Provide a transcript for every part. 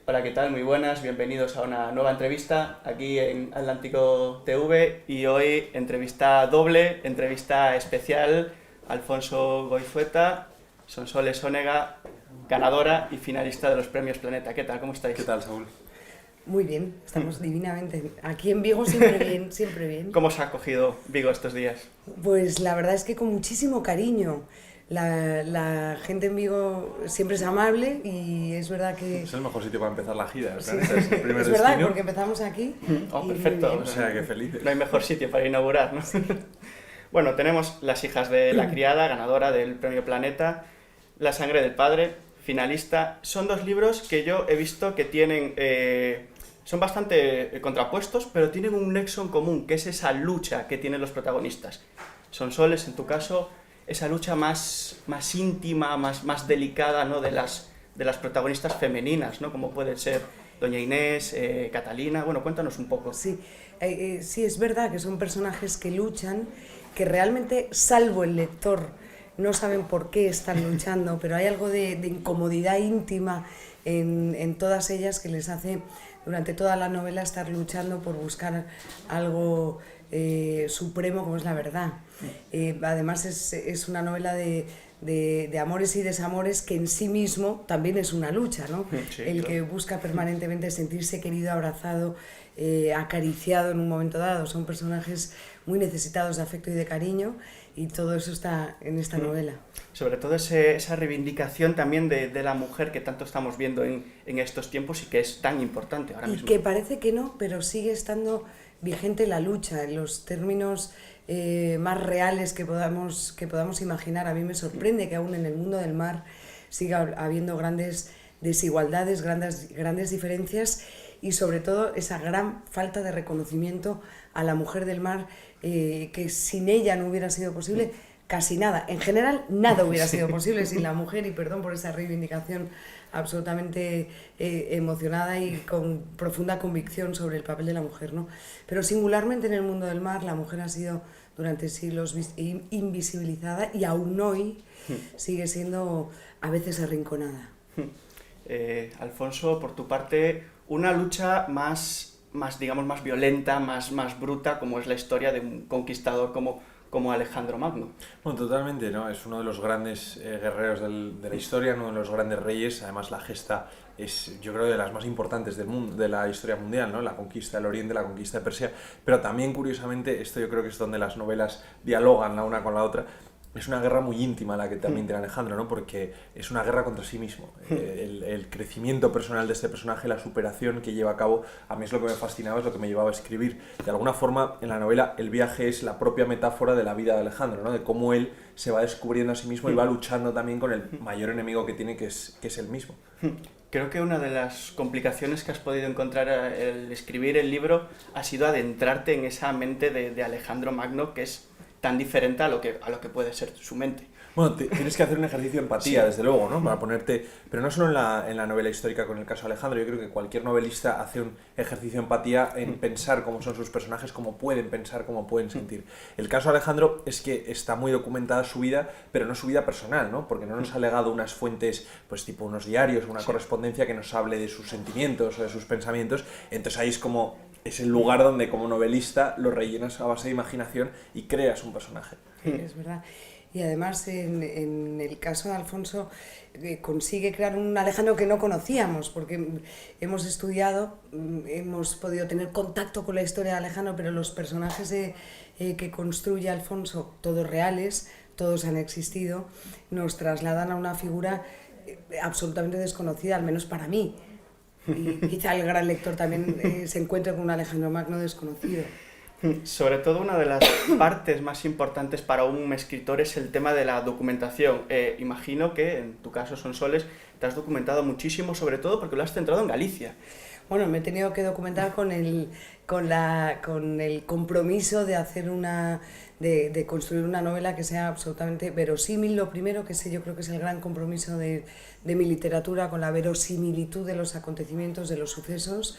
Hola, ¿qué tal? Muy buenas, bienvenidos a una nueva entrevista aquí en Atlántico TV y hoy entrevista doble, entrevista especial, Alfonso Goizueta, Sonsoles Onega, ganadora y finalista de los premios Planeta. ¿Qué tal? ¿Cómo ¿Qué estáis? tal, Saúl? Muy bien, estamos divinamente. Aquí en Vigo siempre bien, siempre bien. ¿Cómo os ha acogido Vigo estos días? Pues la verdad es que con muchísimo cariño. La gente en Vigo siempre es amable y es verdad que... Es el mejor sitio para empezar la gira, Sí, ¿verdad? Es el primer es verdad, destino. porque empezamos aquí Oh, y muy perfecto. bien. O sea, qué felices. No hay mejor sitio para inaugurar, ¿no? Bueno, tenemos Las hijas de la criada, ganadora del premio Planeta, La sangre del padre, finalista. Son dos libros que yo he visto que tienen... son bastante contrapuestos, pero tienen un nexo en común, que es esa lucha que tienen los protagonistas. Sonsoles, en tu caso, esa lucha más íntima, más delicada, ¿no? de las protagonistas femeninas, ¿no? Como pueden ser Doña Inés, Catalina. Bueno, cuéntanos un poco. Sí, sí, es verdad que son personajes que luchan, que realmente, salvo el lector, no saben por qué están luchando, pero hay algo de incomodidad íntima en todas ellas que les hace durante toda la novela estar luchando por buscar algo supremo como es la verdad. Además es una novela de amores y desamores que en sí mismo también es una lucha, ¿no? Sí, El claro. que busca permanentemente sentirse querido, abrazado, acariciado en un momento dado. Son personajes muy necesitados de afecto y de cariño y todo eso está en esta novela. Sobre todo esa reivindicación también de la mujer que tanto estamos viendo en estos tiempos y que es tan importante ahora Y mismo. que parece que no, pero sigue estando vigente la lucha en los términos más reales que podamos imaginar. A mí me sorprende que aún en el mundo del mar siga habiendo grandes desigualdades, grandes diferencias y sobre todo esa gran falta de reconocimiento a la mujer del mar, que sin ella no hubiera sido posible casi nada. En general, nada hubiera sido posible sin la mujer, y perdón por esa reivindicación absolutamente emocionada y con profunda convicción sobre el papel de la mujer, ¿no? Pero singularmente en el mundo del mar la mujer ha sido durante siglos invisibilizada y aún hoy sigue siendo a veces arrinconada. Alfonso, por tu parte, una lucha digamos, más violenta, más bruta, como es la historia de un conquistador como Alejandro Magno. Bueno, totalmente, ¿no? Es uno de los grandes guerreros de la historia, uno de los grandes reyes. Además, la gesta es, yo creo, de las más importantes del mundo, de la historia mundial, ¿no? La conquista del Oriente, la conquista de Persia. Pero también, curiosamente, esto yo creo que es donde las novelas dialogan la una con la otra. Es una guerra muy íntima la que también tiene Alejandro, ¿no? Porque es una guerra contra sí mismo. El crecimiento personal de este personaje, la superación que lleva a cabo, a mí es lo que me fascinaba, es lo que me llevaba a escribir. De alguna forma, en la novela, el viaje es la propia metáfora de la vida de Alejandro, ¿no? De cómo él se va descubriendo a sí mismo y va luchando también con el mayor enemigo que tiene, que es él mismo. Creo que una de las complicaciones que has podido encontrar al escribir el libro ha sido adentrarte en esa mente de Alejandro Magno, que es tan diferente a lo que puede ser su mente. Bueno, tienes que hacer un ejercicio de empatía, Sí. desde luego, ¿no? Para ponerte... Pero no solo en la novela histórica con el caso de Alejandro, yo creo que cualquier novelista hace un ejercicio de empatía en pensar cómo son sus personajes, cómo pueden pensar, cómo pueden sentir. El caso de Alejandro es que está muy documentada su vida, pero no su vida personal, ¿no? Porque no nos ha legado unas fuentes, pues tipo unos diarios, una correspondencia que nos hable de sus sentimientos o de sus pensamientos. Entonces ahí es el lugar donde como novelista lo rellenas a base de imaginación y creas un personaje. Es verdad. Y además en el caso de Alfonso consigue crear un Alejandro que no conocíamos, porque hemos estudiado, hemos podido tener contacto con la historia de Alejandro, pero los personajes que construye Alfonso, todos reales, todos han existido, nos trasladan a una figura absolutamente desconocida, al menos para mí. Y quizá el gran lector también se encuentre con un Alejandro Magno desconocido. Sobre todo una de las partes más importantes para un escritor es el tema de la documentación. Imagino que en tu caso, Sonsoles, te has documentado muchísimo, sobre todo porque lo has centrado en Galicia. Bueno, me he tenido que documentar con el compromiso de hacer de construir una novela que sea absolutamente verosímil. Lo primero, que ese yo creo que es el gran compromiso de mi literatura, con la verosimilitud de los acontecimientos, de los sucesos,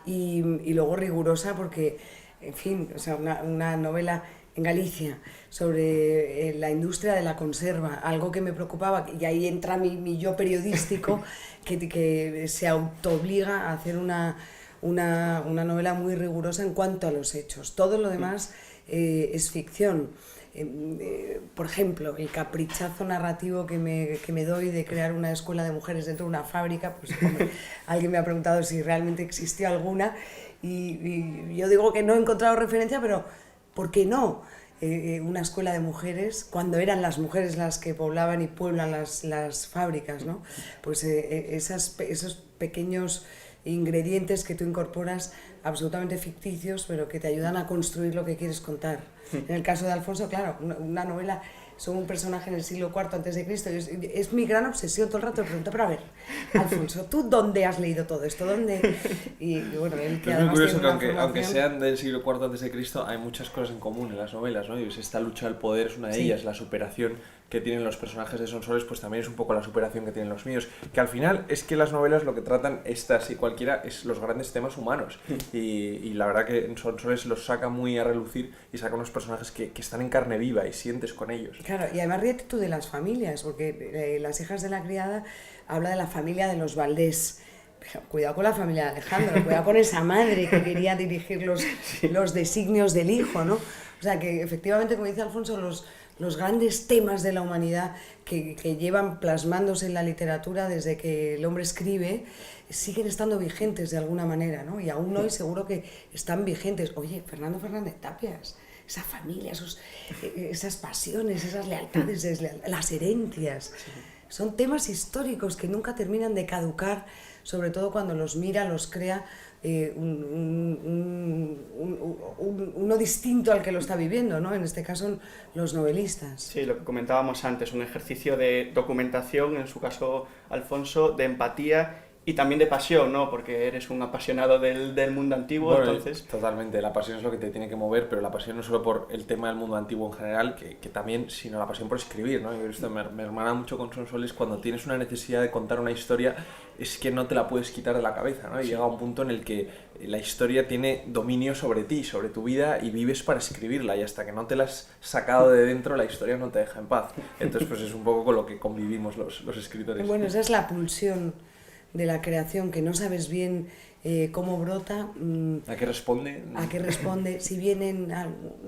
y luego rigurosa porque, en fin, o sea, una novela en Galicia, sobre la industria de la conserva, algo que me preocupaba, y ahí entra mi yo periodístico, que se autoobliga a hacer una novela muy rigurosa en cuanto a los hechos. Todo lo demás es ficción. Por ejemplo, el caprichazo narrativo que me doy de crear una escuela de mujeres dentro de una fábrica, pues hombre, alguien me ha preguntado si realmente existió alguna, y yo digo que no he encontrado referencia, pero ¿por qué no? Una escuela de mujeres, cuando eran las mujeres las que poblaban y pueblan las fábricas, ¿no? Pues esos pequeños ingredientes que tú incorporas, absolutamente ficticios, pero que te ayudan a construir lo que quieres contar. En el caso de Alfonso, claro, una novela sobre un personaje en el siglo IV a.C. Es mi gran obsesión, todo el rato me pregunto, pero a ver, Alfonso, ¿tú dónde has leído todo esto? ¿Dónde? Y bueno, él que es muy además curioso tiene que una aunque formación... sean del siglo IV a.C., hay muchas cosas en común en las novelas, ¿no? Y esta lucha del poder es una de ellas, la superación que tienen los personajes de Sonsoles, pues también es un poco la superación que tienen los míos, que al final es que las novelas lo que tratan, estas y cualquiera, es los grandes temas humanos, y la verdad que en Sonsoles los saca muy a relucir y saca unos personajes que están en carne viva y sientes con ellos. Claro, y además ríete tú de las familias, porque Las hijas de la criada habla de la familia de los Valdés. Pero cuidado con la familia de Alejandro, cuidado con esa madre que quería dirigir los designios del hijo, ¿no? O sea que efectivamente, como dice Alfonso, los grandes temas de la humanidad que llevan plasmándose en la literatura desde que el hombre escribe, siguen estando vigentes de alguna manera, ¿no? Y aún hoy seguro que están vigentes. Oye, Fernando Fernández Tapias, esa familia, esas pasiones, esas lealtades, las herencias, son temas históricos que nunca terminan de caducar, sobre todo cuando los mira, los crea uno distinto al que lo está viviendo, ¿no? En este caso, los novelistas. Sí, lo que comentábamos antes, un ejercicio de documentación, en su caso Alfonso, de empatía y también de pasión, ¿no? Porque eres un apasionado del mundo antiguo, bueno, entonces... Totalmente, la pasión es lo que te tiene que mover, pero la pasión no solo por el tema del mundo antiguo en general, que también, sino la pasión por escribir, ¿no? Yo esto me hermana mucho con Sonsoles, cuando tienes una necesidad de contar una historia, es que no te la puedes quitar de la cabeza, ¿no? Y llega un punto en el que la historia tiene dominio sobre ti, sobre tu vida, y vives para escribirla, y hasta que no te la has sacado de dentro, la historia no te deja en paz. Entonces, pues es un poco con lo que convivimos los escritores. Bueno, esa es la pulsión de la creación, que no sabes bien cómo brota, ¿A qué responde? a qué responde, si viene en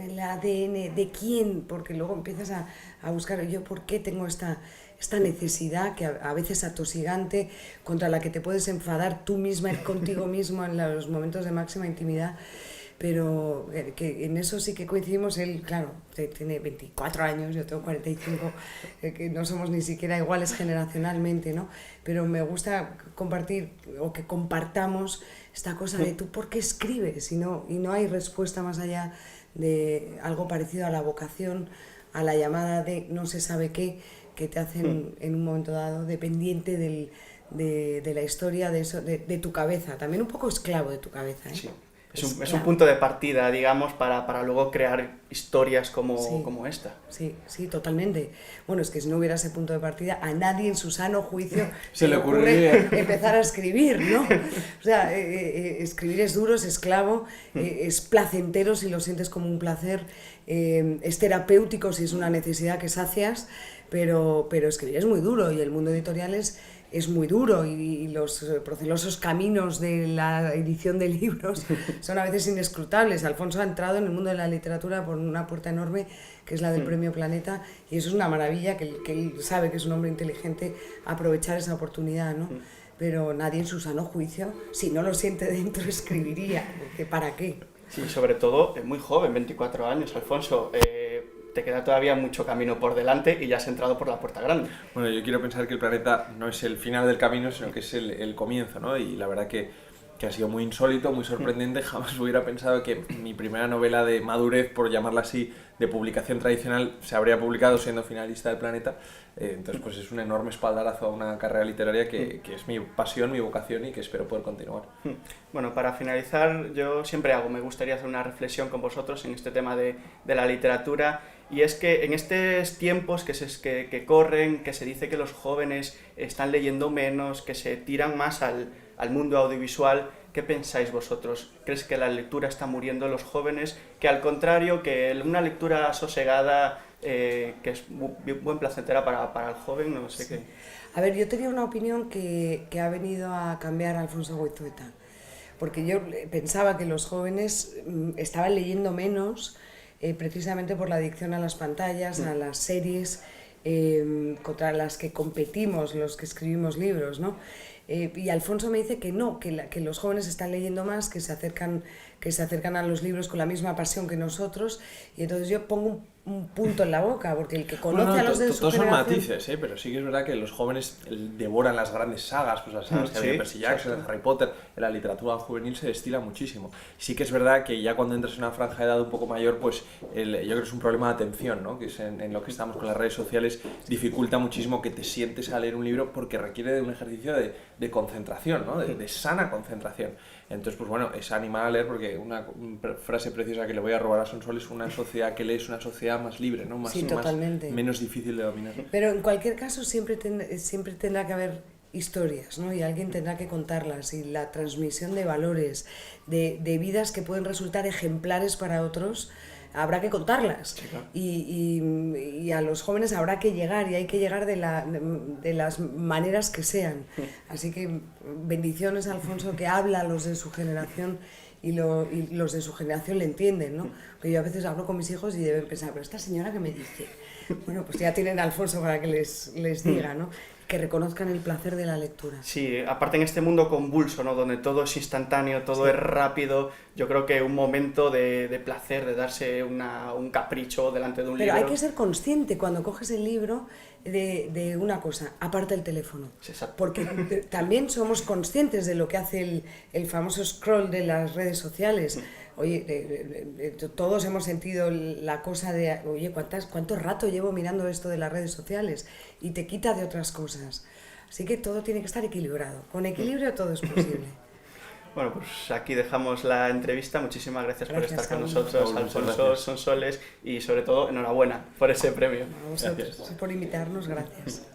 el ADN de quién, porque luego empiezas a buscar yo por qué tengo esta necesidad que a veces atosigante, contra la que te puedes enfadar tú misma contigo mismo en los momentos de máxima intimidad. Pero que en eso sí que coincidimos. Él, claro, tiene 24 años, yo tengo 45, que no somos ni siquiera iguales generacionalmente, ¿no? Pero me gusta compartir, o que compartamos esta cosa de tú por qué escribes, y no hay respuesta más allá de algo parecido a la vocación, a la llamada de no se sabe qué, que te hacen en un momento dado dependiente de la historia, de eso, de tu cabeza, también un poco esclavo de tu cabeza, ¿eh? Sí. Es un punto de partida, digamos, para luego crear historias como esta. Sí, totalmente. Bueno, es que si no hubiera ese punto de partida, a nadie en su sano juicio se le ocurre empezar a escribir, ¿no? O sea, escribir es duro, es esclavo, es placentero si lo sientes como un placer, es terapéutico si es una necesidad que sacias, pero escribir es muy duro, y el mundo editorial es muy duro, y los procelosos caminos de la edición de libros son a veces inescrutables. Alfonso ha entrado en el mundo de la literatura por una puerta enorme, que es la del Premio Planeta, y eso es una maravilla, que él sabe que es un hombre inteligente, aprovechar esa oportunidad, ¿no? Pero nadie en su sano juicio, si no lo siente dentro, escribiría, porque ¿para qué? Sí, sobre todo muy joven, 24 años, Alfonso. Te queda todavía mucho camino por delante y ya has entrado por la puerta grande. Bueno, yo quiero pensar que El planeta no es el final del camino, sino que es el comienzo, ¿no? Y la verdad que ha sido muy insólito, muy sorprendente. Jamás hubiera pensado que mi primera novela de madurez, por llamarla así, de publicación tradicional, se habría publicado siendo finalista del Planeta. Entonces, pues es un enorme espaldarazo a una carrera literaria que es mi pasión, mi vocación, y que espero poder continuar. Bueno, para finalizar, yo siempre me gustaría hacer una reflexión con vosotros en este tema de la literatura, y es que en estos tiempos que corren, que se dice que los jóvenes están leyendo menos, que se tiran más al mundo audiovisual, ¿Qué pensáis vosotros? ¿Crees que la lectura está muriendo en los jóvenes? Que al contrario, que una lectura sosegada, que es buen placentera para el joven, no sé qué. A ver, yo tenía una opinión que ha venido a cambiar Alfonso Goizueta, porque yo pensaba que los jóvenes estaban leyendo menos precisamente por la adicción a las pantallas, a las series, contra las que competimos los que escribimos libros, ¿no? Y Alfonso me dice que no, que los jóvenes están leyendo más, que se acercan a los libros con la misma pasión que nosotros, y entonces yo pongo un punto en la boca, porque el que conoce a los de su todos generación... son matices, pero sí que es verdad que los jóvenes devoran las grandes sagas, pues las sagas que había de Percy Jackson, de Harry Potter, en la literatura juvenil se destila muchísimo. Sí que es verdad que ya cuando entras en una franja de edad un poco mayor, pues yo creo que es un problema de atención, ¿no? Que es en lo que estamos con las redes sociales, dificulta muchísimo que te sientes a leer un libro porque requiere de un ejercicio de concentración, ¿no? De sana concentración. Entonces, pues bueno, es animar a leer, porque una frase preciosa que le voy a robar a Sonsol es: una sociedad que lee es una sociedad más libre, ¿no? Sí, totalmente. Menos difícil de dominar. Pero en cualquier caso siempre tendrá que haber historias, ¿no? Y alguien tendrá que contarlas, y la transmisión de valores, de vidas que pueden resultar ejemplares para otros, habrá que contarlas. Sí, claro. Y a los jóvenes habrá que llegar, y hay que llegar de las maneras que sean. Así que bendiciones a Alfonso, que habla a los de su generación y los de su generación le entienden, ¿no? Porque yo a veces hablo con mis hijos y deben pensar: ¿pero esta señora qué me dice? Bueno, pues ya tienen a Alfonso para que les diga, ¿no? Que reconozcan el placer de la lectura. Sí, aparte en este mundo convulso, ¿no? Donde todo es instantáneo, todo es rápido, yo creo que un momento de placer, de darse un capricho delante de un libro. Pero hay que ser consciente cuando coges el libro de una cosa: aparta el teléfono. Sí, exacto. Porque también somos conscientes de lo que hace el famoso scroll de las redes sociales. Oye, todos hemos sentido la cosa de: oye, ¿cuánto rato llevo mirando esto de las redes sociales? Y te quita de otras cosas. Así que todo tiene que estar equilibrado. Con equilibrio todo es posible. Bueno, pues aquí dejamos la entrevista. Muchísimas gracias por estar con nosotros, Raúl, Alfonso Sonsoles, y sobre todo enhorabuena por ese premio. A vosotros, por invitarnos, gracias.